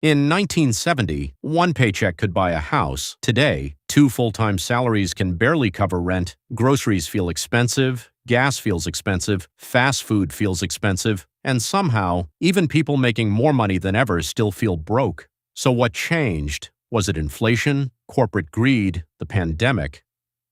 In 1970, one paycheck could buy a house. Today, two full-time salaries can barely cover rent, groceries feel expensive, gas feels expensive, fast food feels expensive, and somehow, even people making more money than ever still feel broke. So what changed? Was it inflation, corporate greed, the pandemic?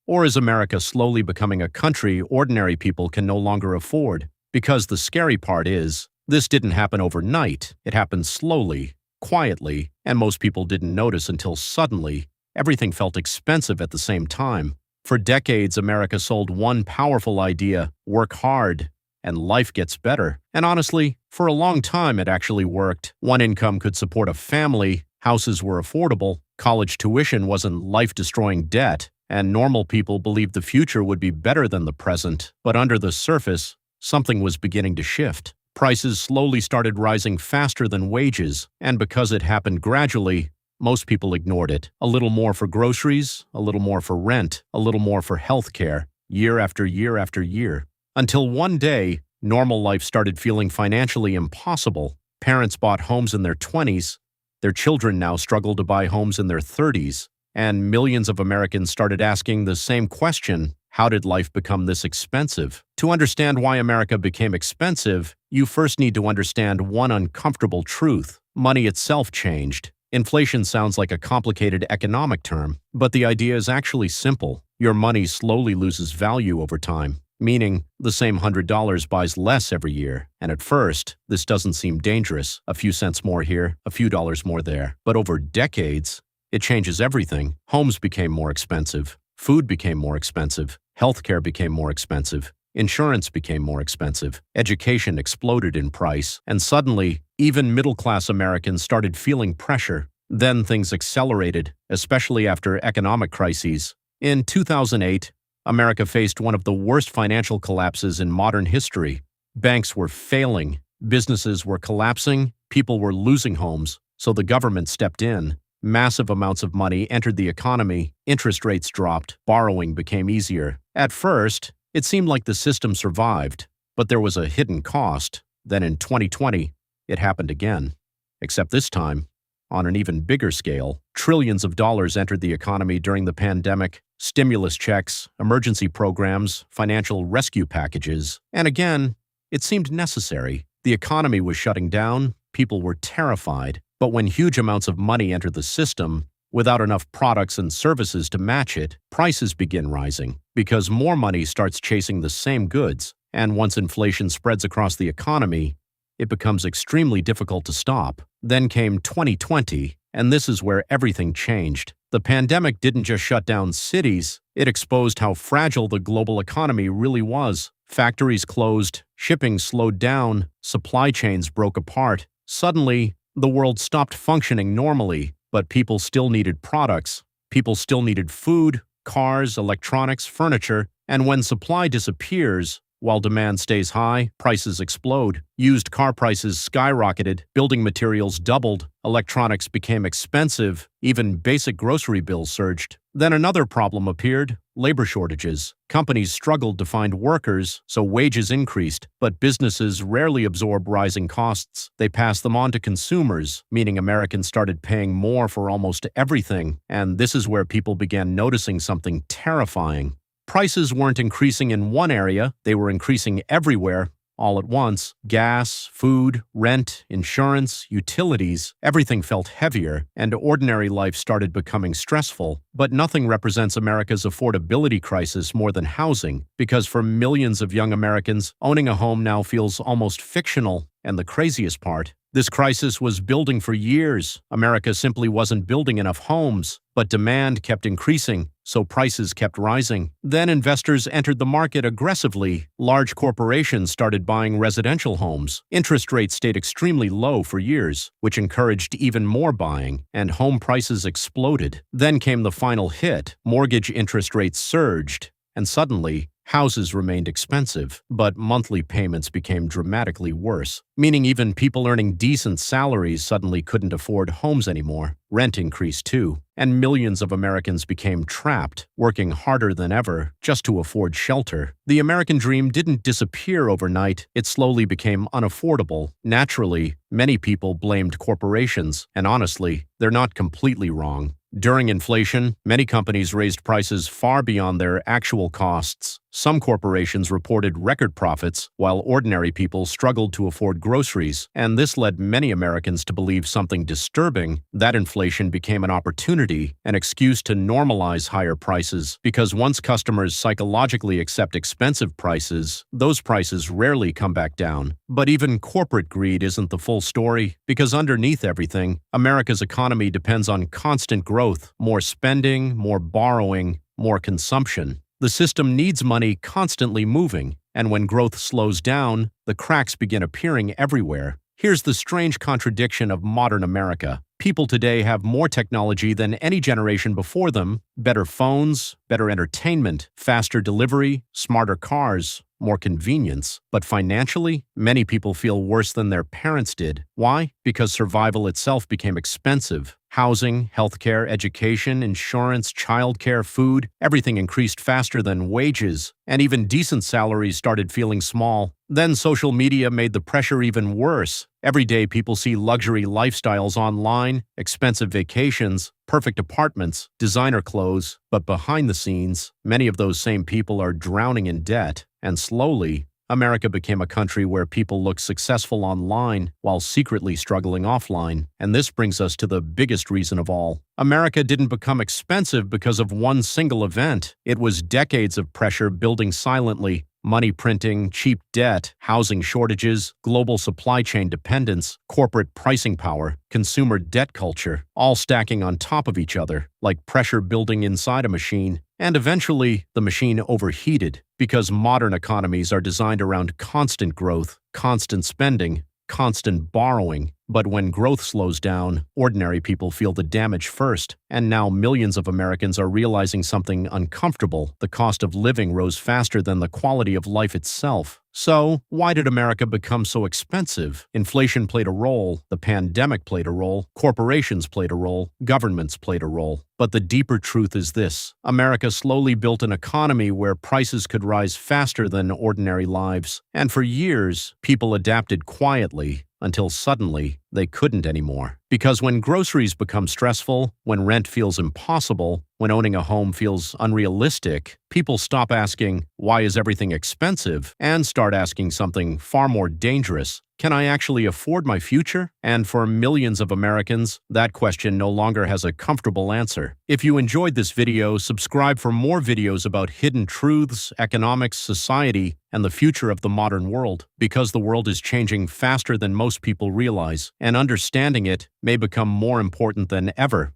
Or is America slowly becoming a country ordinary people can no longer afford? Because the scary part is, this didn't happen overnight. It happened slowly, quietly, and most people didn't notice until suddenly, everything felt expensive at the same time. For decades, America sold one powerful idea: work hard, and life gets better. And honestly, for a long time it actually worked. One income could support a family, houses were affordable, college tuition wasn't life-destroying debt, and normal people believed the future would be better than the present. But under the surface, something was beginning to shift. Prices slowly started rising faster than wages, and because it happened gradually, most people ignored it. A little more for groceries, a little more for rent, a little more for health care, year after year after year. Until one day, normal life started feeling financially impossible. Parents bought homes in their 20s. Their children now struggle to buy homes in their 30s. And millions of Americans started asking the same question: how did life become this expensive? To understand why America became expensive, you first need to understand one uncomfortable truth. Money itself changed. Inflation sounds like a complicated economic term, but the idea is actually simple. Your money slowly loses value over time, meaning the same $100 buys less every year. And at first, this doesn't seem dangerous. A few cents more here, a few dollars more there. But over decades, it changes everything. Homes became more expensive. Food became more expensive. Healthcare became more expensive. Insurance became more expensive. Education exploded in price. And suddenly, even middle-class Americans started feeling pressure. Then things accelerated, especially after economic crises. In 2008, America faced one of the worst financial collapses in modern history. Banks were failing. Businesses were collapsing. People were losing homes. So the government stepped in. Massive amounts of money entered the economy, interest rates dropped, borrowing became easier. At first, it seemed like the system survived, but there was a hidden cost. Then in 2020, it happened again. Except this time, on an even bigger scale, trillions of dollars entered the economy during the pandemic: stimulus checks, emergency programs, financial rescue packages. And again, it seemed necessary. The economy was shutting down, people were terrified. But when huge amounts of money enter the system, without enough products and services to match it, prices begin rising, because more money starts chasing the same goods. And once inflation spreads across the economy, it becomes extremely difficult to stop. Then came 2020, and this is where everything changed. The pandemic didn't just shut down cities, it exposed how fragile the global economy really was. Factories closed, shipping slowed down, supply chains broke apart. Suddenly, the world stopped functioning normally, but people still needed products. People still needed food, cars, electronics, furniture, and when supply disappears, while demand stays high, prices explode. Used car prices skyrocketed, building materials doubled, electronics became expensive, even basic grocery bills surged. Then another problem appeared: labor shortages. Companies struggled to find workers, so wages increased, but businesses rarely absorb rising costs. They pass them on to consumers, meaning Americans started paying more for almost everything. And this is where people began noticing something terrifying. Prices weren't increasing in one area, they were increasing everywhere, all at once. Gas, food, rent, insurance, utilities, everything felt heavier, and ordinary life started becoming stressful. But nothing represents America's affordability crisis more than housing, because for millions of young Americans, owning a home now feels almost fictional. And the craziest part, this crisis was building for years. America simply wasn't building enough homes, but demand kept increasing, so prices kept rising. Then investors entered the market aggressively. Large corporations started buying residential homes. Interest rates stayed extremely low for years, which encouraged even more buying, and home prices exploded. Then came the final hit. Mortgage interest rates surged, and suddenly, houses remained expensive, but monthly payments became dramatically worse, meaning even people earning decent salaries suddenly couldn't afford homes anymore. Rent increased too, and millions of Americans became trapped, working harder than ever just to afford shelter. The American dream didn't disappear overnight, it slowly became unaffordable. Naturally, many people blamed corporations, and honestly, they're not completely wrong. During inflation, many companies raised prices far beyond their actual costs. Some corporations reported record profits, while ordinary people struggled to afford groceries, and this led many Americans to believe something disturbing: that inflation became an opportunity, an excuse to normalize higher prices, because once customers psychologically accept expensive prices, those prices rarely come back down. But even corporate greed isn't the full story, because underneath everything, America's economy depends on constant growth, more spending, more borrowing, more consumption. The system needs money constantly moving, and when growth slows down, the cracks begin appearing everywhere. Here's the strange contradiction of modern America. People today have more technology than any generation before them: better phones, better entertainment, faster delivery, smarter cars, more convenience. But financially, many people feel worse than their parents did. Why? Because survival itself became expensive. Housing, healthcare, education, insurance, childcare, food, everything increased faster than wages, and even decent salaries started feeling small. Then social media made the pressure even worse. Every day people see luxury lifestyles online, expensive vacations, perfect apartments, designer clothes, but behind the scenes, many of those same people are drowning in debt, and slowly, America became a country where people look successful online while secretly struggling offline. And this brings us to the biggest reason of all. America didn't become expensive because of one single event. It was decades of pressure building silently: money printing, cheap debt, housing shortages, global supply chain dependence, corporate pricing power, consumer debt culture, all stacking on top of each other, like pressure building inside a machine. And eventually, the machine overheated, because modern economies are designed around constant growth, constant spending, constant borrowing. But when growth slows down, ordinary people feel the damage first. And now millions of Americans are realizing something uncomfortable: the cost of living rose faster than the quality of life itself. So, why did America become so expensive? Inflation played a role, the pandemic played a role, corporations played a role, governments played a role. But the deeper truth is this: America slowly built an economy where prices could rise faster than ordinary lives. And for years, people adapted quietly, until suddenly, they couldn't anymore. Because when groceries become stressful, when rent feels impossible, when owning a home feels unrealistic, people stop asking, "Why is everything expensive?" and start asking something far more dangerous: can I actually afford my future? And for millions of Americans, that question no longer has a comfortable answer. If you enjoyed this video, subscribe for more videos about hidden truths, economics, society, and the future of the modern world. Because the world is changing faster than most people realize, and understanding it may become more important than ever.